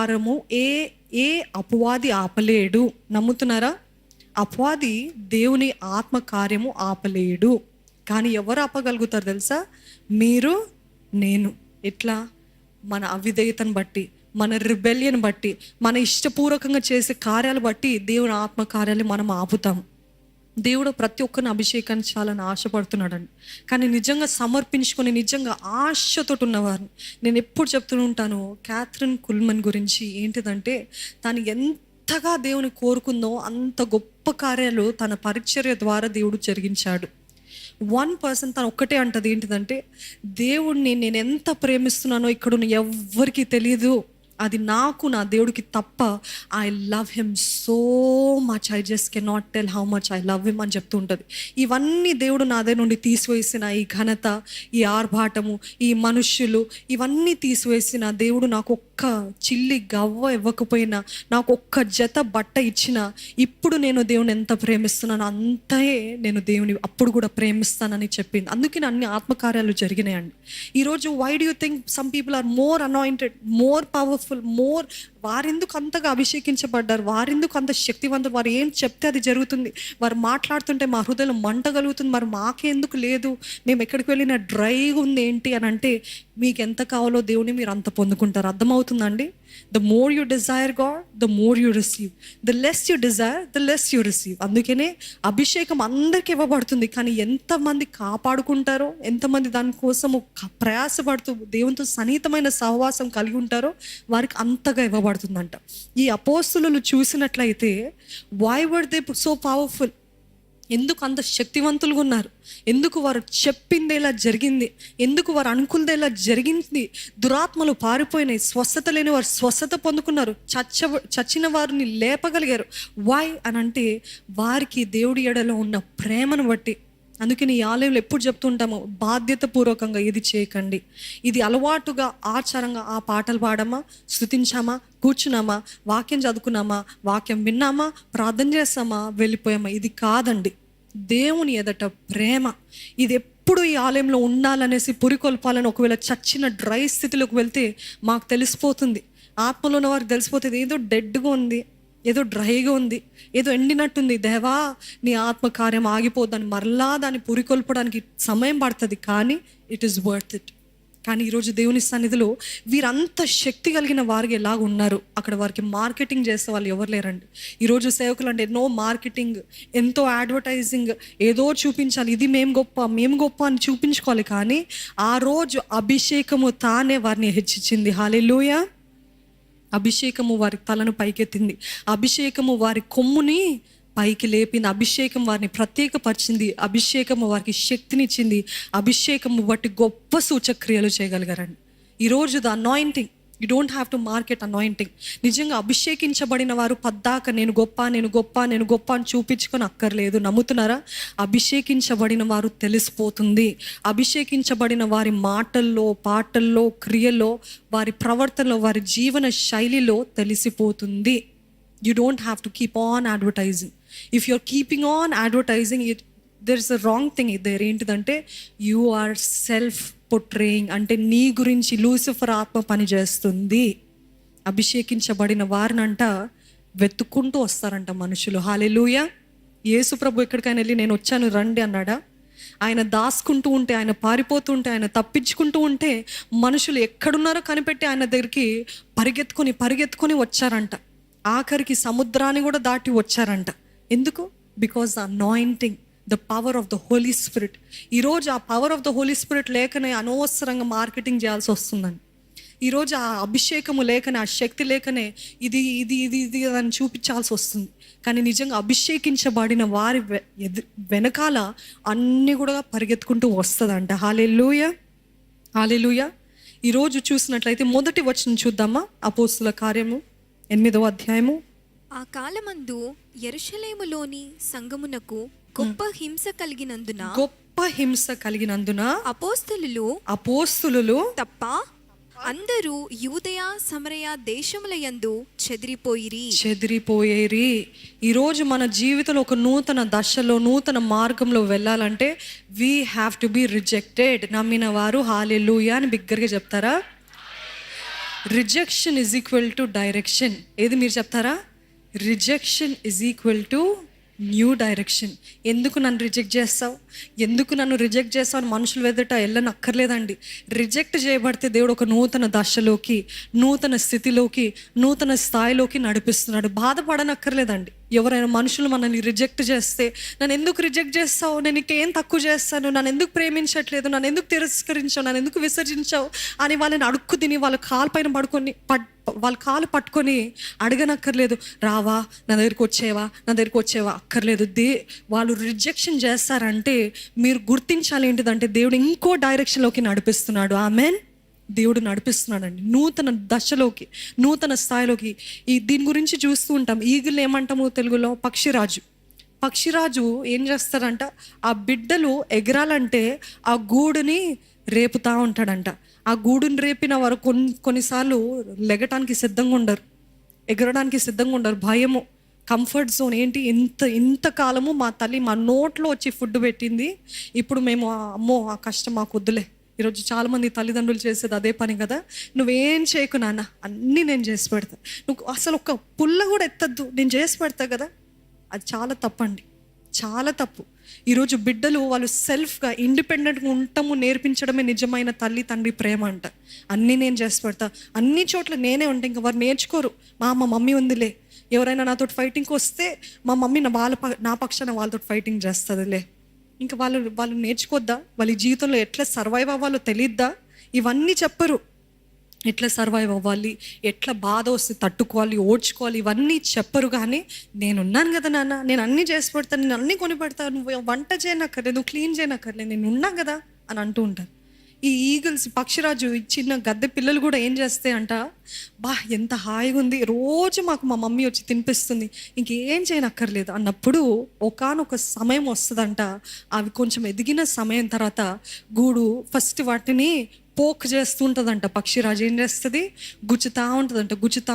ప్రకారము ఏ ఏ అపవాది ఆపలేడు. నమ్ముతున్నారా? అపవాది దేవుని ఆత్మ కార్యము ఆపలేడు. కానీ ఎవరు ఆపగలుగుతారు తెలుసా? మీరు, నేను. ఎట్లా? మన అవిధేయతను బట్టి, మన రిబెలియన్ బట్టి, మన ఇష్టపూర్వకంగా చేసే కార్యాలు బట్టి దేవుని ఆత్మ కార్యాలు మనం ఆపుతాం. దేవుడు ప్రతి ఒక్కరిని అభిషేకాన్ని చాలా ఆశపడుతున్నాడండి. కానీ నిజంగా సమర్పించుకొని నిజంగా ఆశతో ఉన్నవారిని నేను ఎప్పుడు చెప్తూ ఉంటాను. క్యాథరిన్ కుల్మన్ గురించి ఏంటిదంటే, తను ఎంతగా దేవుని కోరుకుందో అంత గొప్ప కార్యాలు తన పరిచర్య ద్వారా దేవుడు జరిగించాడు. 1% తను ఒక్కటే అంటది, ఏంటిదంటే, దేవుడిని నేను ఎంత ప్రేమిస్తున్నానో ఇక్కడ ఎవ్వరికీ తెలియదు, అది నాకు నా దేవుడికి తప్ప. I love him so much, I just can not tell how much I love him అని చెప్తూ ఉంటుంది. ఇవన్నీ దేవుడు నా దగ్గర నుండి తీసివేసిన ఈ ఘనత, ఈ ఆర్భాటము, ఈ మనుష్యులు, ఇవన్నీ తీసివేసిన దేవుడు నాకు ఒక్క చిల్లి గవ్వ ఇవ్వకపోయినా, నాకు ఒక్క జత బట్ట ఇచ్చిన, ఇప్పుడు నేను దేవుని ఎంత ప్రేమిస్తున్నానో అంతే నేను దేవుని అప్పుడు కూడా ప్రేమిస్తానని చెప్పింది. అందుకే అన్ని ఆత్మకార్యాలు జరిగినాయండి. ఈరోజు why do you think some people are more anointed, more powerful, more? వారెందుకు అంతగా అభిషేకించబడ్డారు? వారెందుకు అంత శక్తివంతులు? వారు ఏం చెప్తే అది జరుగుతుంది. వారు మాట్లాడుతుంటే మా హృదయంలో మంట కలుగుతుంది. మరి మాకెందుకు లేదు? మేము ఎక్కడికి వెళ్ళినా డ్రైగా ఉంది ఏంటి అని అంటే, మీకు ఎంత కావాలో దేవుని మీరు అంత పొందుకుంటారు. అర్థమవుతుందండి? The more you desire God, the more you receive. The less you desire, the less you receive. అందుకనే అభిషేకం అందరికి ఇవ్వబడుతుంది. కానీ ఎంతమంది కాపాడుకుంటారో, ఎంతమంది దానికోసము ప్రయాసపడుతూ దేవునితో సన్నిహితమైన సహవాసం కలిగి ఉంటారో వారికి అంతగా ఇవ్వబడుతుందంట. ఈ అపోస్తులు చూసినట్లయితే, why were they so powerful? ఎందుకు అంత శక్తివంతులుగా ఉన్నారు? ఎందుకు వారు చెప్పిందేలా జరిగింది? ఎందుకు వారు అనుకున్నదేలా జరిగింది? దురాత్మలు పారిపోయినాయి, స్వస్థత లేని వారు స్వస్థత పొందుకున్నారు, చచ్చిన వారిని లేపగలిగారు. వై అని అంటే, వారికి దేవుడి ఎడలో ఉన్న ప్రేమను బట్టి. అందుకని ఈ ఆలయంలో ఎప్పుడు చెప్తుంటాము, బాధ్యత పూర్వకంగా ఇది చేయకండి. ఇది అలవాటుగా ఆచారంగా ఆ పాటలు పాడమా, స్తుతించామా, కూర్చున్నామా, వాక్యం చదువుకున్నామా, వాక్యం విన్నామా, ప్రార్థన చేస్తామా, వెళ్ళిపోయామా, ఇది కాదండి. దేవుని ఎదట ప్రేమ. ఇది ఎప్పుడు ఈ ఆలయంలో ఉండాలనేసి పురికొల్పాలని, ఒకవేళ చచ్చిన డ్రై స్థితిలోకి వెళ్తే మాకు తెలిసిపోతుంది. ఆత్మలో ఉన్న వారికి తెలిసిపోతుంది, ఏదో డెడ్గా ఉంది, ఏదో డ్రైగా ఉంది, ఏదో ఎండినట్టుంది. దేవా, నీ ఆత్మకార్యం ఆగిపోద్దని మరలా దాన్ని పురికొల్పడానికి సమయం పడుతుంది, కానీ ఇట్ ఈస్ వర్త్ ఇట్. కానీ ఈరోజు దేవుని సన్నిధిలో వీరంత శక్తి కలిగిన వారికి ఎలాగ ఉన్నారు? అక్కడ వారికి మార్కెటింగ్ చేసే వాళ్ళు ఎవరు లేరండి. ఈరోజు సేవకులు అంటే ఎన్నో మార్కెటింగ్, ఎంతో అడ్వర్టైజింగ్, ఏదో చూపించాలి, ఇది మేము గొప్ప అని చూపించుకోవాలి. కానీ ఆ రోజు అభిషేకము తానే వారిని హెచ్చించింది. హల్లెలూయా. అభిషేకము వారి తలను పైకెత్తింది, అభిషేకము వారి కొమ్ముని పైకి లేపింది, అభిషేకం వారిని ప్రత్యేకపరిచింది, అభిషేకము వారికి శక్తినిచ్చింది, అభిషేకము బట్టి గొప్ప సూచక్రియలు చేయగలిగారండి. ఈరోజు the anointing, you don't have to market anointing. నిజంగా అభిషేకించబడిన వారు పద్దాక నేను గొప్ప అని చూపించుకొని అక్కర్లేదు. నమ్ముతున్నారా? అభిషేకించబడిన వారు తెలిసిపోతుంది. అభిషేకించబడిన వారి మాటల్లో, పాటల్లో, క్రియల్లో, వారి ప్రవర్తనలో, వారి జీవన శైలిలో తెలిసిపోతుంది. You don't have to keep on advertising. If you are keeping on advertising, there is a wrong thing there. ఏంటిదంటే, యు ఆర్ సెల్ఫ్ పోట్రేయింగ్. అంటే నీ గురించి లూసిఫర్ ఆత్మ పని చేస్తుంది. అభిషేకించబడిన వారినంట వెతుక్కుంటూ వస్తారంట మనుషులు. హల్లెలూయా. యేసు ప్రభు ఎక్కడికైనా వెళ్ళి నేను వచ్చాను రండి అన్నాడా? ఆయన దాచుకుంటూ ఉంటే, ఆయన పారిపోతూ ఉంటే, ఆయన తప్పించుకుంటూ ఉంటే, మనుషులు ఎక్కడున్నారో కనిపెట్టి ఆయన దగ్గరికి పరిగెత్తుకొని వచ్చారంట. ఆఖరికి సముద్రాన్ని కూడా దాటి వచ్చారంట. ఎందుకు? Because the anointing, the power of the Holy Spirit. ఈరోజు ఆ power of the Holy Spirit లేకనే అనవసరంగా మార్కెటింగ్ చేయాల్సి వస్తుందండి. ఈరోజు ఆ అభిషేకము లేకనే, ఆ శక్తి లేకనే ఇది ఇది ఇది ఇది అని చూపించాల్సి వస్తుంది. కానీ నిజంగా అభిషేకించబడిన వారి వెనకాల అన్నీ కూడా పరిగెత్తుకుంటూ వస్తుందంట. హల్లెలూయా, హల్లెలూయా. ఈరోజు చూసినట్లయితే మొదటి వచనం చూద్దామా? అపోస్తుల కార్యము 8వ అధ్యాయము. ఆ కాలమందు యెరూషలేములోని సంఘమునకు గొప్ప హింస కలిగినందున అపోస్తలులు తప్ప అందరూ యూదయ సమరయ దేశముల యందు చెదిరిపోయేరి. ఈరోజు మన జీవితంలో ఒక నూతన దశలో, నూతన మార్గంలో వెళ్ళాలంటే we have to be rejected. నమ్మిన వారు హల్లెలూయా అని బిగ్గరగా చెప్తారా? Rejection is equal to direction. ఏది మీరు చెప్తారా? Rejection is equal to new direction. ఎందుకు నన్ను రిజెక్ట్ చేస్తావు, ఎందుకు నన్ను రిజెక్ట్ చేస్తావు అని మనుషులు ఎదుట వెళ్ళనక్కర్లేదండి. రిజెక్ట్ చేయబడితే దేవుడు ఒక నూతన దశలోకి, నూతన స్థితిలోకి, నూతన స్థాయిలోకి నడిపిస్తున్నాడు. బాధపడనక్కర్లేదండి. ఎవరైనా మనుషులు మనల్ని రిజెక్ట్ చేస్తే, నన్ను ఎందుకు రిజెక్ట్ చేస్తావు, నేను ఇంకేం తక్కువ చేస్తాను, నన్ను ఎందుకు ప్రేమించట్లేదు, నన్ను ఎందుకు తిరస్కరించావు, నన్ను ఎందుకు విసర్జించావు అని వాళ్ళని అడుక్కు తిని వాళ్ళ కాలు పైన వాళ్ళ కాలు పట్టుకొని అడగనక్కర్లేదు. రావా, నా దగ్గరికి వచ్చేవా అక్కర్లేదు. వాళ్ళు రిజెక్షన్ చేస్తారంటే మీరు గుర్తించాలి ఏంటిదంటే దేవుడు ఇంకో డైరెక్షన్లోకి నడిపిస్తున్నాడు. ఆమెన్. దేవుడు నడిపిస్తున్నాడండి నూతన దశలోకి, నూతన స్థాయిలోకి. దీని గురించి చూస్తూ ఉంటాం. ఈగిల్ ఏమంటాము తెలుగులో? పక్షిరాజు ఏం చేస్తాడంట, ఆ బిడ్డలు ఎగరాలంటే ఆ గూడుని రేపుతా ఉంటాడంట. ఆ గూడుని రేపిన వారు కొన్నిసార్లు లెగటానికి సిద్ధంగా ఉండరు, ఎగరడానికి సిద్ధంగా ఉండరు. భయము, కంఫర్ట్ జోన్. ఏంటి, ఇంతకాలము మా తల్లి మా నోట్లో వచ్చి ఫుడ్ పెట్టింది, ఇప్పుడు మేము అమ్మో ఆ కష్టం మాకు వద్దులే. ఈరోజు చాలామంది తల్లిదండ్రులు చేసేది అదే పని కదా. నువ్వేం చేయకు నాన్న, అన్నీ నేను చేసి పెడతా, నువ్వు అసలు ఒక పుల్ల కూడా ఎత్తద్దు, నేను చేసి పెడతా కదా. అది చాలా తప్పండి, చాలా తప్పు. ఈరోజు బిడ్డలు వాళ్ళు సెల్ఫ్గా ఇండిపెండెంట్గా ఉండటము నేర్పించడమే నిజమైన తల్లి తండ్రి ప్రేమ అంట. అన్నీ నేను చేసి పెడతా, అన్ని చోట్ల నేనే ఉంటా. ఇంకా వారు నేర్చుకోరు. మా మమ్మీ ఉందిలే, ఎవరైనా నాతో ఫైటింగ్కి వస్తే మా మమ్మీ నా పక్షాన వాళ్ళతో ఫైటింగ్ చేస్తుందిలే. ఇంకా వాళ్ళు నేర్చుకోద్దా? వాళ్ళ జీవితంలో ఎట్లా సర్వైవ్ అవ్వాలో తెలియద్దా? ఇవన్నీ చెప్పరు. ఎట్లా సర్వైవ్ అవ్వాలి, ఎట్లా బాధ వస్తే తట్టుకోవాలి, ఓడ్చుకోవాలి, ఇవన్నీ చెప్పరు. కానీ నేనున్నాను కదా నాన్న, నేను అన్నీ చేసి పెడతాను, నేను అన్నీ కొని పెడతాను, నువ్వు వంట చేయనక్కర్లేదు, నువ్వు క్లీన్ చేయనక్కర్లేదు, నేను ఉన్నా కదా అని అంటూ ఉంటారు. ఈ ఈగిల్స్, పక్షిరాజు, చిన్న గద్దె పిల్లలు కూడా ఏం చేస్తాయి అంట, ఎంత హాయిగా ఉంది, రోజు మాకు మా మమ్మీ వచ్చి తినిపిస్తుంది, ఇంకేం చేయనక్కర్లేదు అన్నప్పుడు ఒకానొక సమయం వస్తుందంట. అవి కొంచెం ఎదిగిన సమయం తర్వాత గూడు ఫస్ట్ వాటిని పోక్ చేస్తూ ఉంటుందంట. పక్షిరాజు ఏం చేస్తుంది, గుచ్చుతా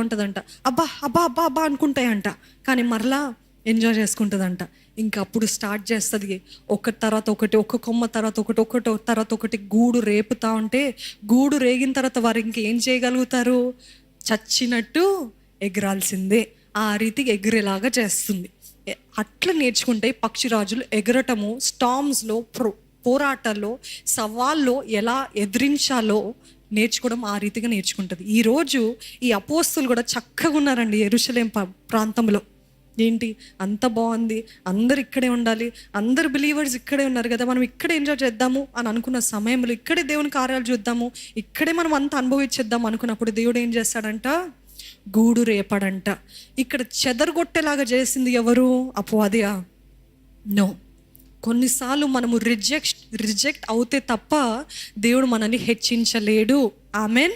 ఉంటుందంట. అబ్బా అనుకుంటాయంట. కానీ మరలా ఎంజాయ్ చేసుకుంటుందంట. ఇంకా అప్పుడు స్టార్ట్ చేస్తుంది, ఒకటి తర్వాత ఒకటి, ఒక కొమ్మ తర్వాత ఒకటి గూడు రేపుతా ఉంటే, గూడు రేగిన తర్వాత వారు ఇంకేం చేయగలుగుతారు, చచ్చినట్టు ఎగరాల్సిందే. ఆ రీతికి ఎగిరేలాగా చేస్తుంది. అట్లా నేర్చుకుంటే పక్షిరాజులు ఎగరటము, స్టామ్స్లో, పోరాటాల్లో, సవాల్లో ఎలా ఎదిరించాలో నేర్చుకోవడం ఆ రీతిగా నేర్చుకుంటుంది. ఈరోజు ఈ అపోస్తులు కూడా చక్కగా ఉన్నారండి యెరూషలేం ప్రాంతంలో. ఏంటి, అంత బాగుంది, అందరు ఇక్కడే ఉండాలి, అందరు బిలీవర్స్ ఇక్కడే ఉన్నారు కదా, మనం ఇక్కడే ఎంజాయ్ చేద్దాము అని అనుకున్న సమయంలో, ఇక్కడే దేవుని కార్యాలు చూద్దాము, ఇక్కడే మనం అంతా అనుభవించేద్దాం అనుకున్నప్పుడు దేవుడు ఏం చేస్తాడంట, గూడు రేపాడంట. ఇక్కడ చెదరగొట్టేలాగా చేసింది ఎవరు? అపవాదియా? నో. కొన్నిసార్లు మనము రిజెక్ట్ అవుతే తప్ప దేవుడు మనల్ని హెచ్చించలేడు. ఆమెన్.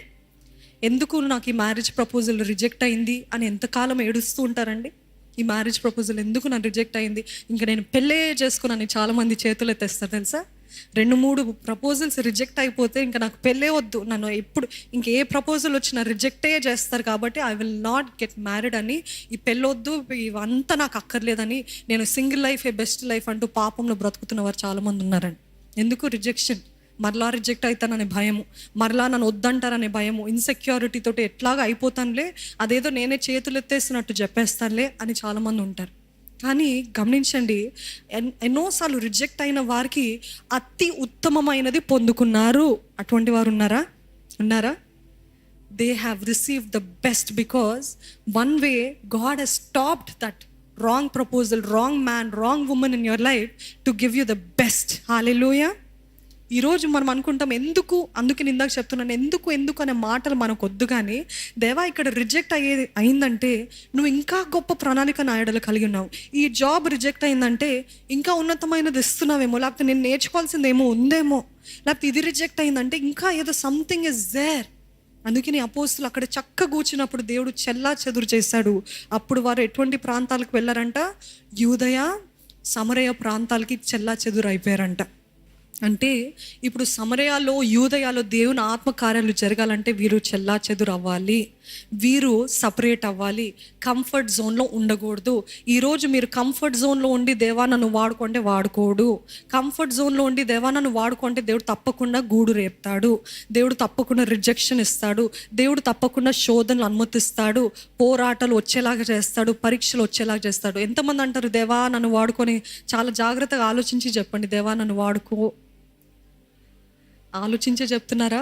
ఎందుకు నాకు ఈ మ్యారేజ్ ప్రపోజల్ రిజెక్ట్ అయింది అని ఎంతకాలం ఏడుస్తూ ఉంటారండి. ఈ మ్యారేజ్ ప్రపోజల్ ఎందుకు నన్ను రిజెక్ట్ అయింది, ఇంకా నేను పెళ్ళే చేసుకున్నాను, చాలామంది చేతులు ఎత్తేస్తారు తెలుసా. 2-3 ప్రపోజల్స్ రిజెక్ట్ అయిపోతే ఇంకా నాకు పెళ్ళే వద్దు, నన్ను ఎప్పుడు ఇంకే ప్రపోజల్ వచ్చినా రిజెక్టే చేస్తారు, కాబట్టి I will not get married అని, ఈ పెళ్ళొద్దు, ఇవంతా నాకు అక్కర్లేదని, నేను సింగిల్ లైఫే బెస్ట్ లైఫ్ అంటూ పాపంలో బ్రతుకుతున్న వారు చాలామంది ఉన్నారండి. ఎందుకు? రిజెక్షన్. మరలా రిజెక్ట్ అవుతాననే భయము, మరలా నన్ను వద్దంటారనే భయము, ఇన్సెక్యూరిటీ తోటి ఎట్లాగా అయిపోతానులే, అదేదో నేనే చేతులు ఎత్తేసినట్టు చెప్పేస్తానులే అని చాలామంది ఉంటారు. కానీ గమనించండి, ఎన్నోసార్లు రిజెక్ట్ అయిన వారికి అతి ఉత్తమమైనది పొందుకున్నారు. అటువంటి వారు ఉన్నారా? They have received the best because one way God has stopped that wrong proposal, wrong man, wrong women in your life to give you the best. Hallelujah. ఈరోజు మనం అనుకుంటాం అందుకే ఇందాక చెప్తున్నాను, ఎందుకు అనే మాటలు మనకు వద్దు. కానీ దేవా, ఇక్కడ రిజెక్ట్ అయిందంటే నువ్వు ఇంకా గొప్ప ప్రణాళిక నా ఎడల కలిగి ఉన్నావు. ఈ జాబ్ రిజెక్ట్ అయిందంటే ఇంకా ఉన్నతమైనది ఇస్తున్నావేమో, లేకపోతే నేను నేర్చుకోవాల్సిందేమో ఉందేమో, లేకపోతే ఇది రిజెక్ట్ అయిందంటే ఇంకా ఏదో సంథింగ్ ఇస్ దేర్. అందుకే నీ అపోస్తులు అక్కడ చక్క కూర్చున్నప్పుడు దేవుడు చెల్లా చెదురు చేశాడు. అప్పుడు వారు ఎటువంటి ప్రాంతాలకు వెళ్ళారంట, యూదయ, సమరయ ప్రాంతాలకి చెల్లా చెదురు అయిపోయారంట. అంటే ఇప్పుడు సమరయాలో యూదయాలో దేవుని ఆత్మకార్యాలు జరగాలంటే వీరు చెల్లా చెదురు అవ్వాలి, వీరు సపరేట్ అవ్వాలి, కంఫర్ట్ జోన్లో ఉండకూడదు. ఈరోజు మీరు కంఫర్ట్ జోన్లో ఉండి దేవా నన్ను వాడుకుంటే వాడుకోడు. కంఫర్ట్ జోన్లో ఉండి దేవా నన్ను వాడుకుంటే దేవుడు తప్పకుండా గూడు రేపుతాడు, దేవుడు తప్పకుండా రిజెక్షన్ ఇస్తాడు, దేవుడు తప్పకుండా శోధనలు అనుమతిస్తాడు, పోరాటాలు వచ్చేలాగా చేస్తాడు, పరీక్షలు వచ్చేలాగా చేస్తాడు. ఎంతమంది అంటారు దేవా నన్ను వాడుకొని? చాలా జాగ్రత్తగా ఆలోచించి చెప్పండి, దేవా నన్ను వాడుకో. ఆలోచించే చెప్తున్నారా?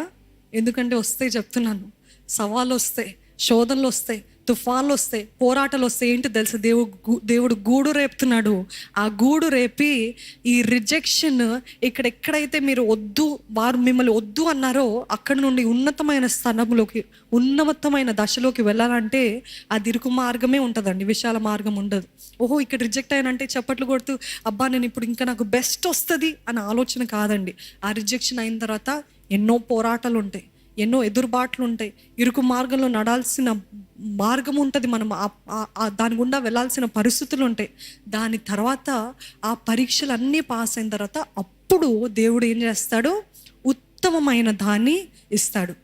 ఎందుకంటే వస్తాయి, చెప్తున్నాను. సవాళ్ళు వస్తాయి, శోధనలు వస్తాయి, తుఫాన్లు వస్తాయి, పోరాటాలు వస్తాయి. ఏంటి తెలుసా? దేవుడు గూడు రేపుతున్నాడు. ఆ గూడు రేపి ఈ రిజెక్షన్ ఎక్కడైతే మీరు వద్దు, వారు మిమ్మల్ని వద్దు అన్నారో అక్కడ నుండి ఉన్నతమైన స్థానంలోకి, ఉన్నతమైన దశలోకి వెళ్ళాలంటే అది ఇరుకు మార్గమే ఉంటుందండి, విశాల మార్గం ఉండదు. ఓహో ఇక్కడ రిజెక్ట్ అయినంటే చప్పట్లు కొడుతూ అబ్బా నేను ఇప్పుడు ఇంకా నాకు బెస్ట్ వస్తుంది అన్న ఆలోచన కాదండి. ఆ రిజెక్షన్ అయిన తర్వాత ఎన్నో పోరాటాలు ఉంటాయి, ఎన్నో ఎదురుబాట్లు ఉంటాయి, ఇరుకు మార్గంలో నడాల్సిన మార్గం ఉంటుంది, మనం దాని గుండా వెళ్ళాల్సిన పరిస్థితులు ఉంటాయి. దాని తర్వాత ఆ పరీక్షలన్నీ పాస్ అయిన తర్వాత అప్పుడు దేవుడు ఏం చేస్తాడు? ఉత్తమమైన దాన్ని ఇస్తాడు.